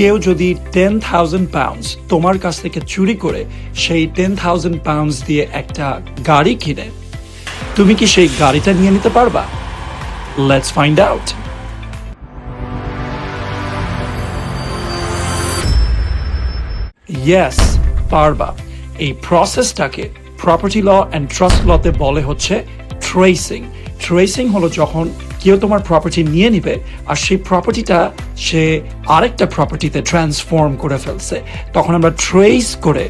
কেউ যদি 10,000 পাউন্ডস তোমার কাছ থেকে চুরি করে সেই 10,000 পাউন্ডস দিয়ে একটা গাড়ি কিনে, তুমি কি সেই গাড়িটা নিয়ে নিতে পারবা? Let's find out. ইয়েস, পারবা। এই প্রসেসটাকে প্রপার্টি ল অ্যান্ড ট্রাস্ট লতে বলে হচ্ছে ট্রেসিং। ট্রেসিং হলো যখন কেউ তোমার প্রপার্টি নিয়ে নিবে আর সেই প্রপার্টিটা সে আরেকটা প্রপার্টিতে ট্রান্সফর্ম করে ফেলছে, তখন আমরা ট্রেস করে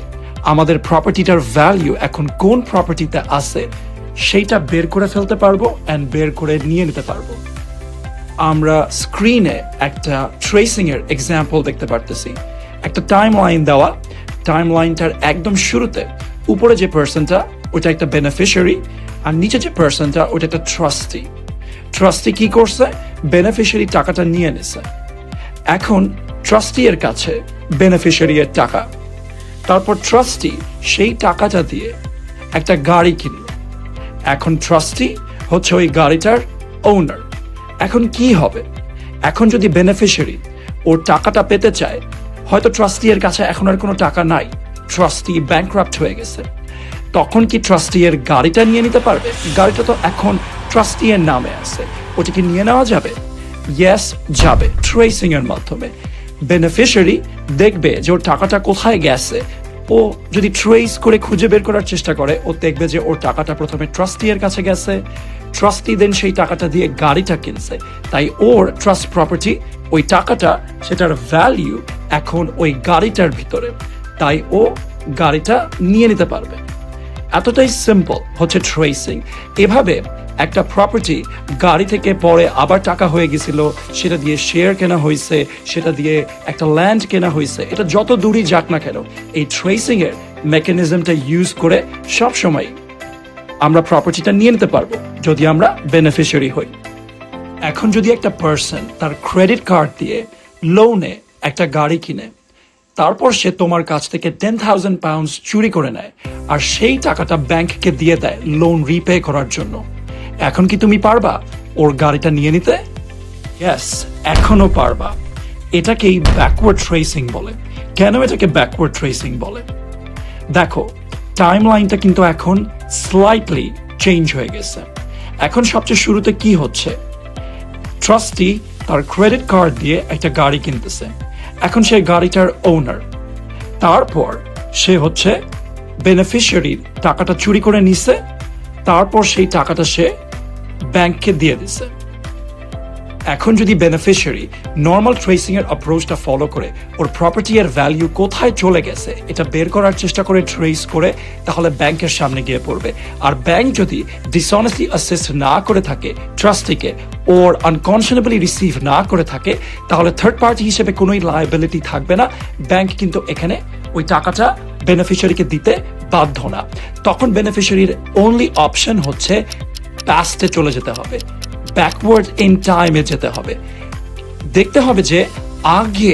আমাদের প্রপার্টিটার ভ্যালু এখন কোন প্রপার্টিতে আছে সেইটা বের করে ফেলতে পারবো অ্যান্ড বের করে নিয়ে নিতে পারবো। আমরা স্ক্রিনে একটা ট্রেসিং এর এক্সাম্পল দেখতে পারতেছি। একটা টাইম লাইন দেওয়া, টাইম লাইনটার একদম শুরুতে উপরে যে পার্সনটা ওটা একটা বেনিফিশিয়ারি আর নিচে যে পার্সনটা ওটা একটা ট্রাস্টি। ট্রাস্টি কি করছে? বেনিফিশিয়ারি টাকাটা নিয়ে নিছে। এখন ট্রাস্টি এর কাছে বেনিফিশিয়ারি এর টাকা, তারপর ট্রাস্টি সেই টাকাটা দিয়ে একটা গাড়ি কিনল। এখন ট্রাস্টি হচ্ছে ওই গাড়িটার ওনার। এখন কি হবে? এখন যদি বেনিফিশিয়ারি ওর টাকাটা পেতে চায়, হয়তো ট্রাস্টি এর কাছে এখন আর কোনো টাকা নাই, ট্রাস্টি ব্যাংক্রাপ্ট হয়ে গেছে, তখন কি ট্রাস্টি এর গাড়িটা নিয়ে নিতে পারবে? গাড়িটা তো এখন ট্রাস্টি এর নামে আছে, ওটা কি নিয়ে নেওয়া যাবে? ইয়েস, যাবে, ট্রেসিং এর মাধ্যমে। বেনিফিশিয়ারি দেখবে যে ওর টাকাটা কোথায় গেছে, ও যদি ট্রেস করে খুঁজে বের করার চেষ্টা করে, ও দেখবে যে ওর টাকাটা প্রথমে ট্রাস্টি এর কাছে গেছে, ট্রাস্টি দেন সেই টাকাটা দিয়ে গাড়িটা কিনছে, তাই ওর ট্রাস্ট প্রপার্টি ওই টাকাটা সেটার ভ্যালিউ এখন ওই গাড়িটার ভিতরে, তাই ও গাড়িটা নিয়ে নিতে পারবে। এতটাই সিম্পল হচ্ছে ট্রেসিং। এভাবে একটা প্রপার্টি গাড়ি থেকে পরে আবার টাকা হয়ে গেছিল, সেটা দিয়ে শেয়ার কেনা হয়েছে, সেটা দিয়ে একটা ল্যান্ড কেনা হয়েছে, এটা যত দূরই যাক না কেন, এই ট্রেসিং এর মেকানিজমটা ইউজ করে সবসময় আমরা প্রপার্টিটা নিয়ে নিতে পারবো যদি আমরা বেনিফিশিয়ারি হই। এখন যদি একটা পার্সন তার ক্রেডিট কার্ড দিয়ে লোনে একটা গাড়ি কিনে, তারপর সে তোমার কাছ থেকে 10,000 পাউন্ডস চুরি করে নেয় আর সেই টাকাটা ব্যাংককে দিয়ে দেয় লোন রিপে করার জন্য, এখন কি তুমি পারবা ওর গাড়িটা নিয়ে নিতে? ইয়েস, এখনো পারবা। এটাকেই ব্যাকওয়ার্ড ট্রেসিং বলে। কেন এটাকে ব্যাকওয়ার্ড ট্রেসিং বলে? দেখো, টাইম লাইনটা কিন্তু এখন স্লাইটলি চেঞ্জ হয়ে গেছে। এখন সবচেয়ে শুরুতে কি হচ্ছে? ট্রাস্টি তার ক্রেডিট কার্ড দিয়ে একটা গাড়ি কিনতেছে, এখন সেই গাড়িটার ওনার। তারপর সে হচ্ছে বেনিফিশিয়ারির টাকাটা চুরি করে নিছে, তারপর সেই টাকাটা সে ব্যাংককে দিয়ে দিছে। এখন যদি বেনিফিশিয়ারি নর্মাল ট্রেসিং এর অ্যাপ্রোচটা ফলো করে ওর প্রপার্টি এর ভ্যালু কোথায় চলে গেছে এটা বের করার চেষ্টা করে ট্রেস করে, তাহলে ব্যাংকের সামনে গিয়ে পড়বে। আর ব্যাংক যদি ডিসঅনেস্টলি অ্যাসিস্ট না করে থাকে ট্রাস্টিকে, ওর আনকনশনেবলি রিসিভ না করে থাকে, তাহলে থার্ড পার্টি হিসেবে কোনোই লায়াবিলিটি থাকবে না। ব্যাংক কিন্তু এখানে ওই টাকাটা বেনিফিশিয়ারিকে দিতে বাধ্য না। তখন বেনিফিশিয়ারির অনলি অপশন হচ্ছে পাস্টে চলে যেতে হবে, ব্যাকওয়ার্ড ইন টাইমে যেতে হবে। দেখতে হবে যে আগে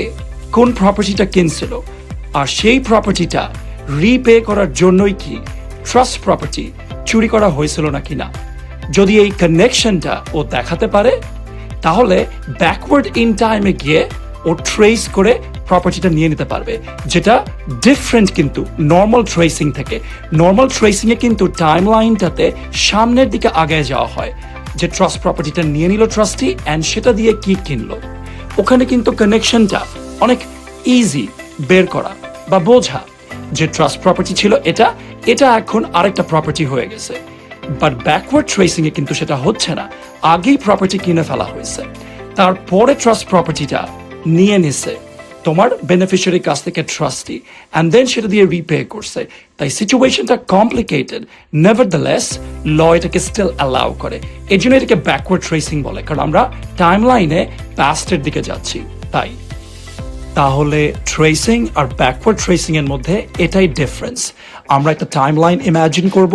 কোন প্রপার্টিটা কিনছিল আর সেই প্রপার্টিটা রিপে করার জন্যই কি ট্রাস্ট প্রপার্টি চুরি করা হয়েছিল নাকি না। যদি এই কানেকশনটা ও দেখাতে পারে, তাহলে ব্যাকওয়ার্ড ইন টাইমে গিয়ে ও ট্রেস করে প্রপার্টিটা নিয়ে নিতে পারবে, যেটা ডিফারেন্ট কিন্তু নর্মাল ট্রেসিং থেকে। নর্মাল ট্রেসিং এ কিন্তু টাইম লাইনটাতে সামনের দিকে আগায় যাওয়া হয়, যে ট্রাস্ট প্রপার্টিটা নিয়ে নিল ট্রাস্টি অ্যান্ড সেটা দিয়ে কি কিনলো। ওখানে কিন্তু কানেকশনটা অনেক ইজি বের করা বা বোঝা, যে ট্রাস্ট প্রপার্টি ছিল এটা, এটা এখন আরেকটা প্রপার্টি হয়ে গেছে। বাট ব্যাকওয়ার্ড ট্রেসিং এ কিন্তু সেটা হচ্ছে না, আগেই প্রপার্টি কিনে ফেলা হয়েছে, তারপরে ট্রাস্ট প্রপার্টিটা নিয়ে নিছে তোমার বেনিফিশিয়ারির কাছ থেকে ট্রাস্টি, অ্যান্ড দেন সেটা দিয়ে রিপে করছে। তাই সিচুয়েশনটা কমপ্লিকেটেড, নেভারদ্যালেস ল এটাকে স্টিল অ্যালাউ করে। এই জন্য এটাকে ব্যাকওয়ার্ড ট্রেসিং বলে, কারণ আমরা টাইম লাইনে পাস্টের দিকে যাচ্ছি। তাই তাহলে ট্রেসিং আর ব্যাকওয়ার্ড ট্রেসিং এর মধ্যে এটাই ডিফারেন্স। আমরা একটা টাইম লাইন ইমাজিন করব,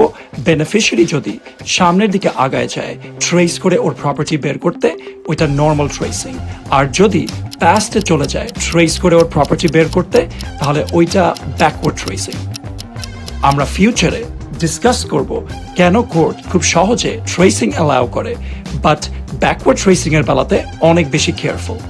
বেনিফিশিয়ারি যদি সামনের দিকে আগায় যায় ট্রেস করে ওর প্রপার্টি বের করতে, ওইটা নর্মাল ট্রেসিং। আর যদি পাস্টে চলে যায় ট্রেস করে ওর প্রপার্টি বের করতে, তাহলে ওইটা ব্যাকওয়ার্ড ট্রেসিং। আমরা ফিউচারে ডিসকাস করব কেন কোর্ট খুব সহজে ট্রেসিং অ্যালাউ করে, বাট ব্যাকওয়ার্ড ট্রেসিং এর বেলাতে অনেক বেশি কেয়ারফুল।